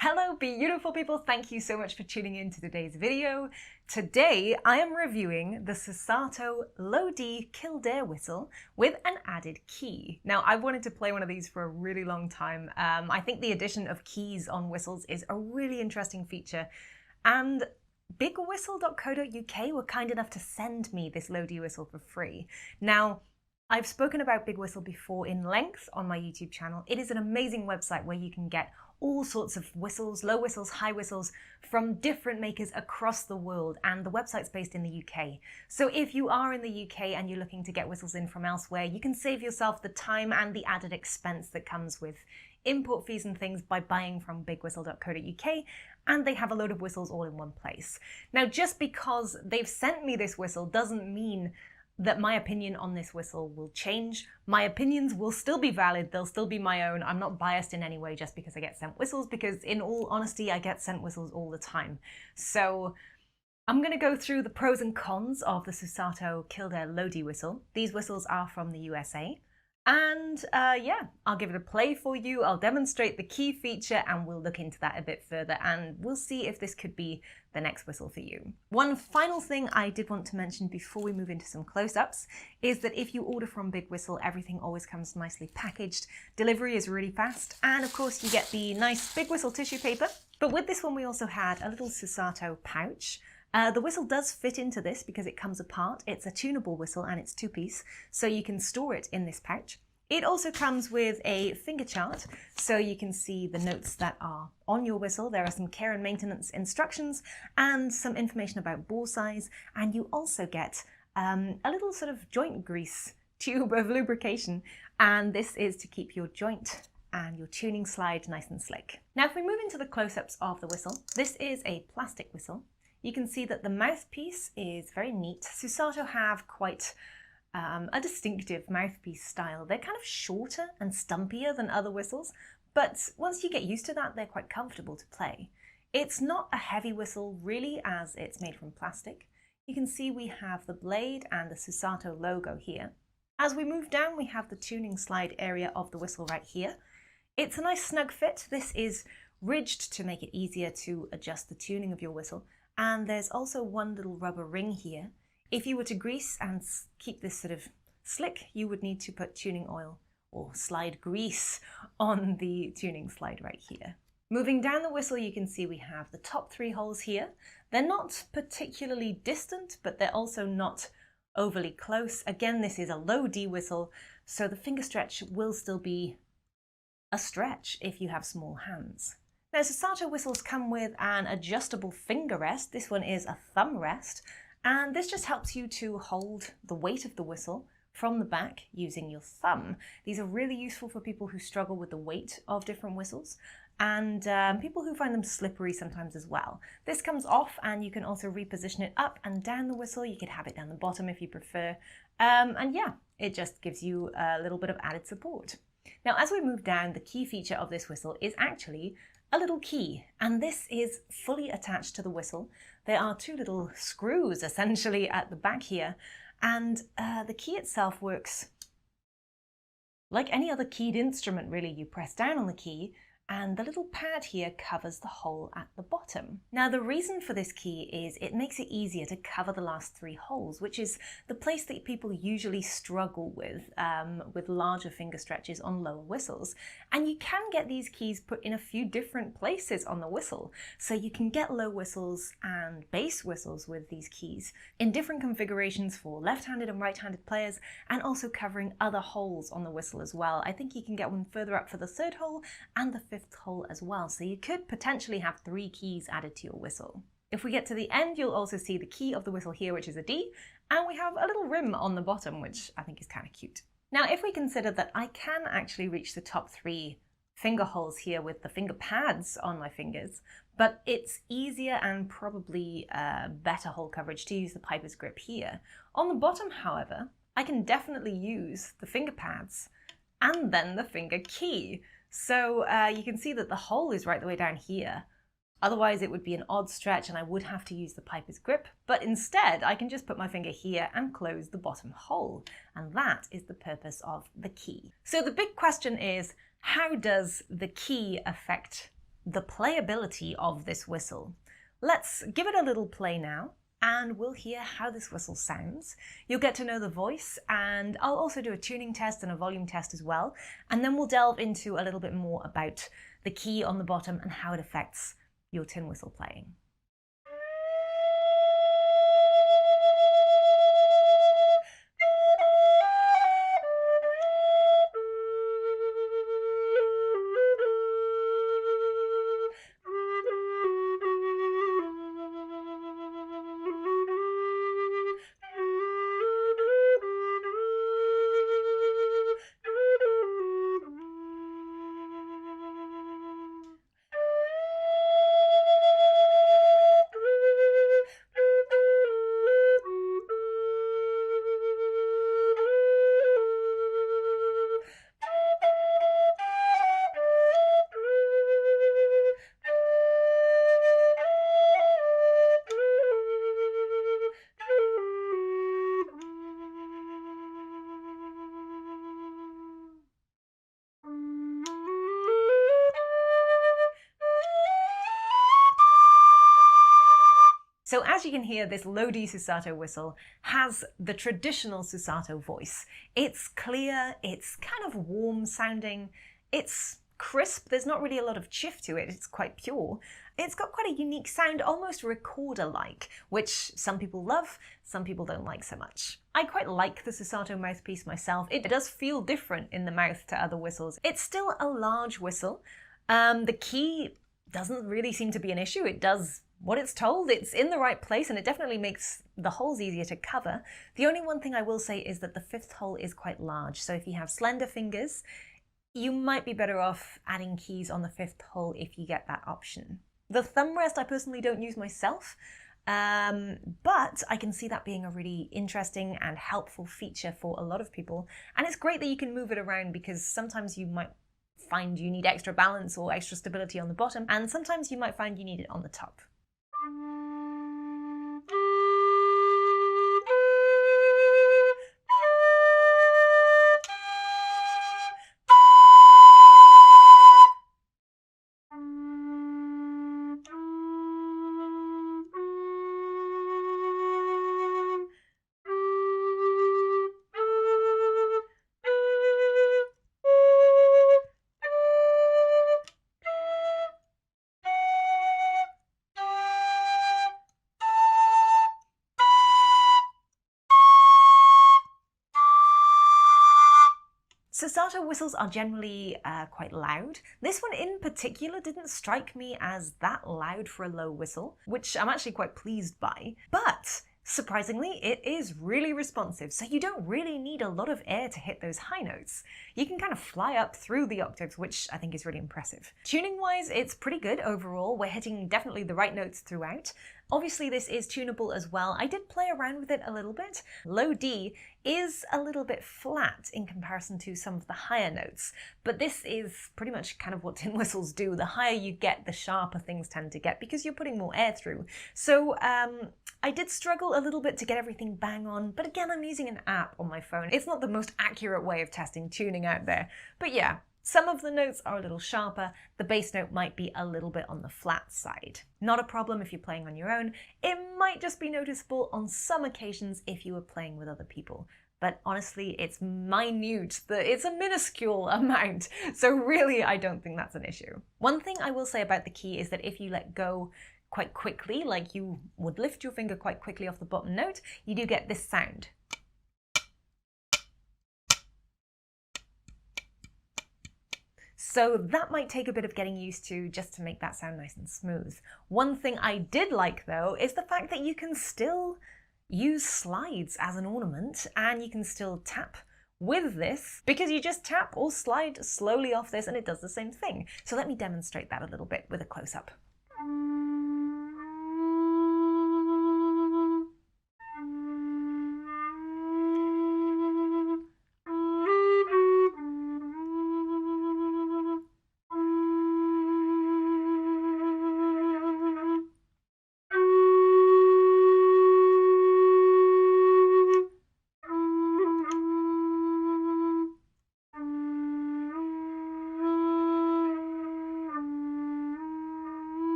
Hello beautiful people, thank you so much for tuning in to today's video. Today I am reviewing the SUSATO Low D Kildare whistle with an added key. Now I've wanted to play one of these for a really long time. I think the addition of keys on whistles is a really interesting feature, and bigwhistle.co.uk were kind enough to send me this Low D whistle for free. Now I've spoken about Big Whistle before in length on my YouTube channel. It is an amazing website where you can get all sorts of whistles, low whistles, high whistles from different makers across the world, and the website's based in the UK. So if you are in the UK and you're looking to get whistles in from elsewhere, you can save yourself the time and the added expense that comes with import fees and things by buying from bigwhistle.co.uk, and they have a load of whistles all in one place. Now, just because they've sent me this whistle doesn't mean that my opinion on this whistle will change. My opinions will still be valid, they'll still be my own. I'm not biased in any way just because I get sent whistles, because in all honesty, I get sent whistles all the time. So I'm going to go through the pros and cons of the SUSATO Kildare Low D whistle. These whistles are from the USA. And yeah, I'll give it a play for you, I'll demonstrate the key feature, and we'll look into that a bit further, and we'll see if this could be the next whistle for you. One final thing I did want to mention before we move into some close-ups is that if you order from Big Whistle, everything always comes nicely packaged, delivery is really fast, and of course you get the nice Big Whistle tissue paper. But with this one we also had a little SUSATO pouch. The whistle does fit into this because it comes apart. It's a tunable whistle and it's two-piece, so you can store it in this pouch. It also comes with a finger chart, so you can see the notes that are on your whistle. There are some care and maintenance instructions and some information about bore size, and you also get a little sort of joint grease tube of lubrication, and this is to keep your joint and your tuning slide nice and slick. Now if we move into the close-ups of the whistle, this is a plastic whistle. You can see that the mouthpiece is very neat. SUSATO have quite a distinctive mouthpiece style. They're kind of shorter and stumpier than other whistles, but once you get used to that, they're quite comfortable to play. It's not a heavy whistle really, as it's made from plastic. You can see we have the blade and the SUSATO logo here. As we move down, we have the tuning slide area of the whistle right here. It's a nice snug fit. This is ridged to make it easier to adjust the tuning of your whistle. And there's also one little rubber ring here. If you were to grease and keep this sort of slick, you would need to put tuning oil or slide grease on the tuning slide right here. Moving down the whistle, you can see we have the top three holes here. They're not particularly distant, but they're also not overly close. Again, this is a low D whistle, so the finger stretch will still be a stretch if you have small hands. Now, SUSATO whistles come with an adjustable finger rest. This one is a thumb rest, and this just helps you to hold the weight of the whistle from the back using your thumb. These are really useful for people who struggle with the weight of different whistles, and people who find them slippery sometimes as well. This comes off, and you can also reposition it up and down the whistle. You could have it down the bottom if you prefer, and yeah, it just gives you a little bit of added support. Now, as we move down, the key feature of this whistle is actually a little key, and this is fully attached to the whistle. There are two little screws essentially at the back here, and the key itself works like any other keyed instrument really. You press down on the key and the little pad here covers the hole at the bottom. Now, the reason for this key is it makes it easier to cover the last three holes, which is the place that people usually struggle with larger finger stretches on lower whistles. And you can get these keys put in a few different places on the whistle. So you can get low whistles and bass whistles with these keys in different configurations for left-handed and right-handed players, and also covering other holes on the whistle as well. I think you can get one further up for the third hole and the fifth hole as well, so you could potentially have three keys added to your whistle. If we get to the end, you'll also see the key of the whistle here, which is a D, and we have a little rim on the bottom, which I think is kind of cute. Now, if we consider that I can actually reach the top three finger holes here with the finger pads on my fingers, but it's easier and probably better hole coverage to use the Piper's grip here. On the bottom, however, I can definitely use the finger pads and then the finger key. So you can see that the hole is right the way down here. Otherwise it would be an odd stretch and I would have to use the Piper's grip, but instead I can just put my finger here and close the bottom hole. And that is the purpose of the key. So the big question is, how does the key affect the playability of this whistle. Let's give it a little play now, and we'll hear how this whistle sounds. You'll get to know the voice, and I'll also do a tuning test and a volume test as well, and then we'll delve into a little bit more about the key on the bottom and how it affects your tin whistle playing. So as you can hear, this low D SUSATO whistle has the traditional SUSATO voice. It's clear, it's kind of warm sounding, it's crisp, there's not really a lot of chiff to it, it's quite pure. It's got quite a unique sound, almost recorder-like, which some people love, some people don't like so much. I quite like the SUSATO mouthpiece myself. It does feel different in the mouth to other whistles. It's still a large whistle. The key doesn't really seem to be an issue. It does what it's told, it's in the right place, and it definitely makes the holes easier to cover. The only one thing I will say is that the fifth hole is quite large, so if you have slender fingers, you might be better off adding keys on the fifth hole if you get that option. The thumb rest I personally don't use myself, but I can see that being a really interesting and helpful feature for a lot of people, and it's great that you can move it around because sometimes you might find you need extra balance or extra stability on the bottom, and sometimes you might find you need it on the top. SUSATO whistles are generally quite loud. This one in particular didn't strike me as that loud for a low whistle, which I'm actually quite pleased by. But surprisingly, it is really responsive, so you don't really need a lot of air to hit those high notes. You can kind of fly up through the octaves, which I think is really impressive. Tuning-wise, it's pretty good overall. We're hitting definitely the right notes throughout. Obviously, this is tunable as well. I did play around with it a little bit. Low D is a little bit flat in comparison to some of the higher notes, but this is pretty much kind of what tin whistles do. The higher you get, the sharper things tend to get because you're putting more air through. So I did struggle a little bit to get everything bang on, but again, I'm using an app on my phone. It's not the most accurate way of testing tuning out there, but yeah. Some of the notes are a little sharper, the bass note might be a little bit on the flat side. Not a problem if you're playing on your own, it might just be noticeable on some occasions if you were playing with other people. But honestly, it's minute, it's a minuscule amount, so really I don't think that's an issue. One thing I will say about the key is that if you let go quite quickly, like you would lift your finger quite quickly off the bottom note, you do get this sound. So that might take a bit of getting used to just to make that sound nice and smooth. One thing I did like though is the fact that you can still use slides as an ornament and you can still tap with this because you just tap or slide slowly off this and it does the same thing. So let me demonstrate that a little bit with a close-up.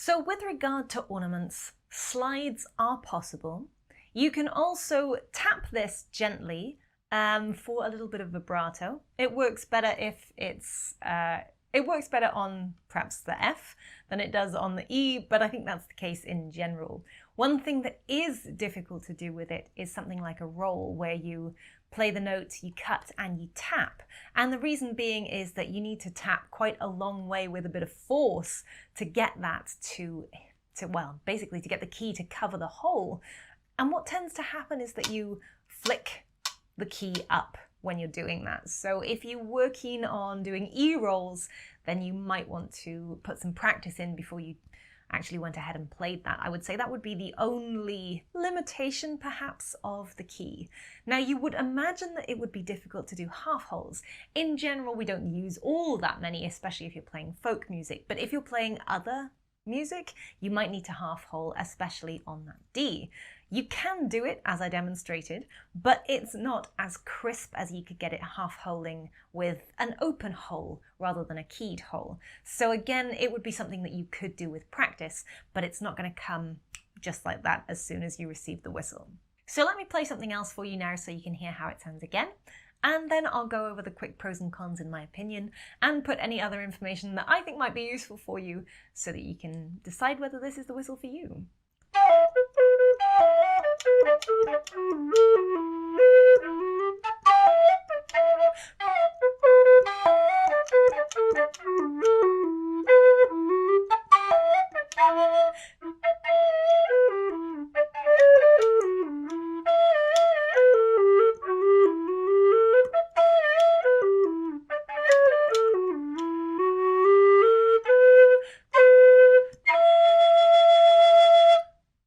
So with regard to ornaments, slides are possible. You can also tap this gently for a little bit of vibrato. It works better if it works better on perhaps the F than it does on the E, but I think that's the case in general. One thing that is difficult to do with it is something like a roll, where you play the note, you cut and you tap. And the reason being is that you need to tap quite a long way with a bit of force to get that to basically to get the key to cover the hole. And what tends to happen is that you flick the key up when you're doing that. So if you were keen on doing E-rolls, then you might want to put some practice in before you actually went ahead and played that. I would say that would be the only limitation perhaps of the key. Now you would imagine that it would be difficult to do half holes. In general, we don't use all that many, especially if you're playing folk music, but if you're playing other music, you might need to half hole, especially on that D. You can do it, as I demonstrated, but it's not as crisp as you could get it half holing with an open hole rather than a keyed hole. So again, it would be something that you could do with practice, but it's not going to come just like that as soon as you receive the whistle. So let me play something else for you now so you can hear how it sounds again. And then I'll go over the quick pros and cons in my opinion, and put any other information that I think might be useful for you so that you can decide whether this is the whistle for you.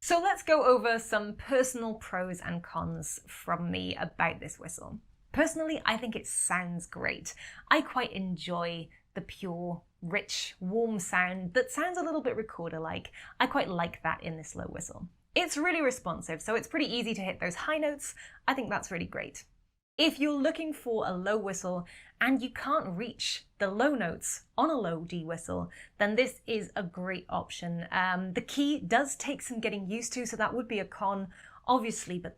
So let's go over some personal pros and cons from me about this whistle. Personally, I think it sounds great. I quite enjoy the pure, rich, warm sound that sounds a little bit recorder-like. I quite like that in this low whistle. It's really responsive, so it's pretty easy to hit those high notes. I think that's really great. If you're looking for a low whistle and you can't reach the low notes on a low D whistle, then this is a great option. The key does take some getting used to, so that would be a con, obviously, but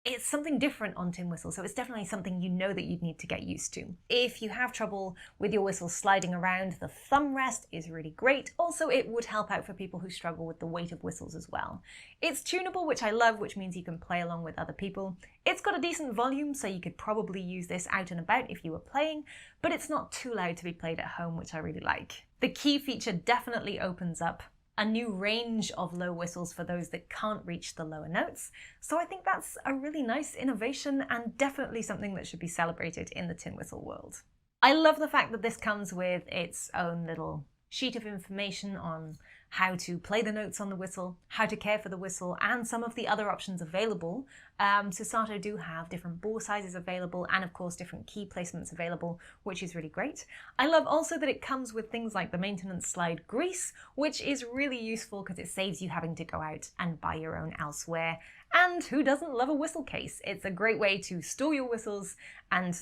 it's something different on tin whistle, so it's definitely something you know that you'd need to get used to. If you have trouble with your whistle sliding around, the thumb rest is really great. Also, it would help out for people who struggle with the weight of whistles as well. It's tunable, which I love, which means you can play along with other people. It's got a decent volume, so you could probably use this out and about if you were playing, but it's not too loud to be played at home, which I really like. The key feature definitely opens up a new range of low whistles for those that can't reach the lower notes. So I think that's a really nice innovation and definitely something that should be celebrated in the tin whistle world. I love the fact that this comes with its own little sheet of information on how to play the notes on the whistle, how to care for the whistle, and some of the other options available. SUSATO do have different bore sizes available and of course different key placements available, which is really great. I love also that it comes with things like the maintenance slide grease, which is really useful because it saves you having to go out and buy your own elsewhere. And who doesn't love a whistle case? It's a great way to store your whistles and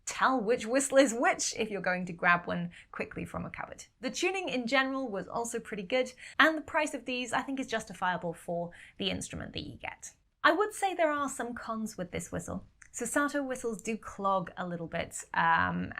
tell which whistle is which if you're going to grab one quickly from a cupboard. The tuning in general was also pretty good, and the price of these I think is justifiable for the instrument that you get. I would say there are some cons with this whistle. SUSATO whistles do clog a little bit, and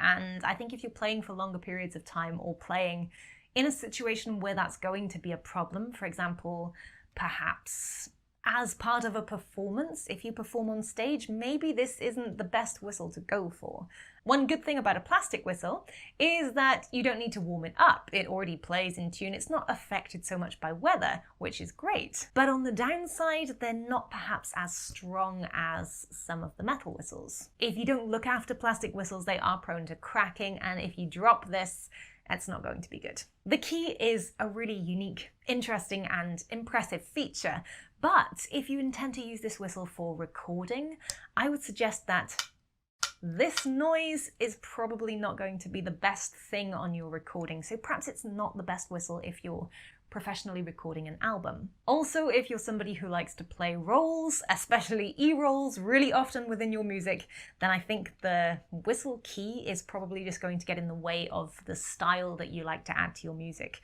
I think if you're playing for longer periods of time or playing in a situation where that's going to be a problem, for example, perhaps as part of a performance, if you perform on stage, maybe this isn't the best whistle to go for. One good thing about a plastic whistle is that you don't need to warm it up. It already plays in tune. It's not affected so much by weather, which is great. But on the downside, they're not perhaps as strong as some of the metal whistles. If you don't look after plastic whistles, they are prone to cracking, and if you drop this, it's not going to be good. The key is a really unique, interesting, and impressive feature, but if you intend to use this whistle for recording, I would suggest that this noise is probably not going to be the best thing on your recording, so perhaps it's not the best whistle if you're professionally recording an album. Also, if you're somebody who likes to play rolls, especially E-rolls, really often within your music, then I think the whistle key is probably just going to get in the way of the style that you like to add to your music.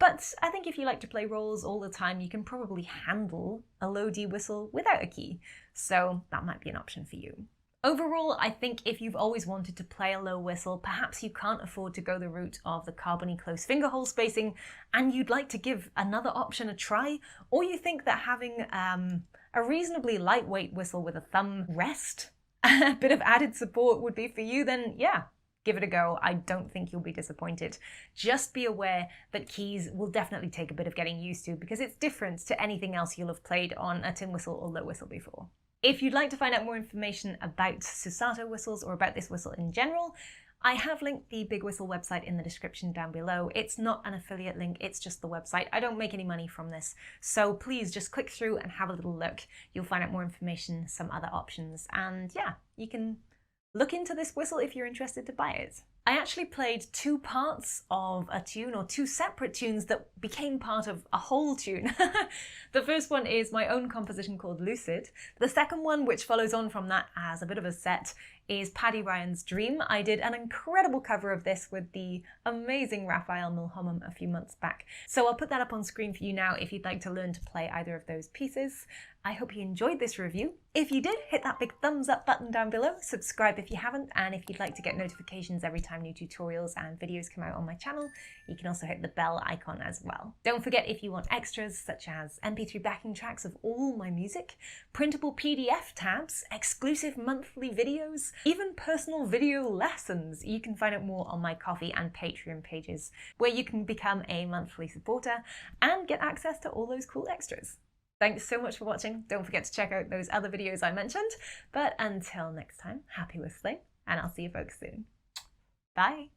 But I think if you like to play rolls all the time, you can probably handle a low D whistle without a key, so that might be an option for you. Overall, I think if you've always wanted to play a low whistle, perhaps you can't afford to go the route of the carbony close fingerhole spacing, and you'd like to give another option a try, or you think that having a reasonably lightweight whistle with a thumb rest, a bit of added support would be for you, then yeah, give it a go. I don't think you'll be disappointed. Just be aware that keys will definitely take a bit of getting used to because it's different to anything else you'll have played on a tin whistle or low whistle before. If you'd like to find out more information about SUSATO whistles or about this whistle in general, I have linked the Big Whistle website in the description down below. It's not an affiliate link, it's just the website. I don't make any money from this, so please just click through and have a little look. You'll find out more information, some other options, and yeah, you can look into this whistle if you're interested to buy it. I actually played two parts of a tune, or two separate tunes that became part of a whole tune. The first one is my own composition called Lucid. The second one, which follows on from that as a bit of a set, is Paddy Ryan's Dream. I did an incredible cover of this with the amazing Raphael Milhomem a few months back. So I'll put that up on screen for you now if you'd like to learn to play either of those pieces. I hope you enjoyed this review. If you did, hit that big thumbs up button down below, subscribe if you haven't, and if you'd like to get notifications every time new tutorials and videos come out on my channel, you can also hit the bell icon as well. Don't forget, if you want extras such as MP3 backing tracks of all my music, printable PDF tabs, exclusive monthly videos, even personal video lessons, you can find out more on my Ko-fi and Patreon pages, where you can become a monthly supporter and get access to all those cool extras. Thanks so much for watching. Don't forget to check out those other videos I mentioned. But until next time, happy whistling, and I'll see you folks soon. Bye.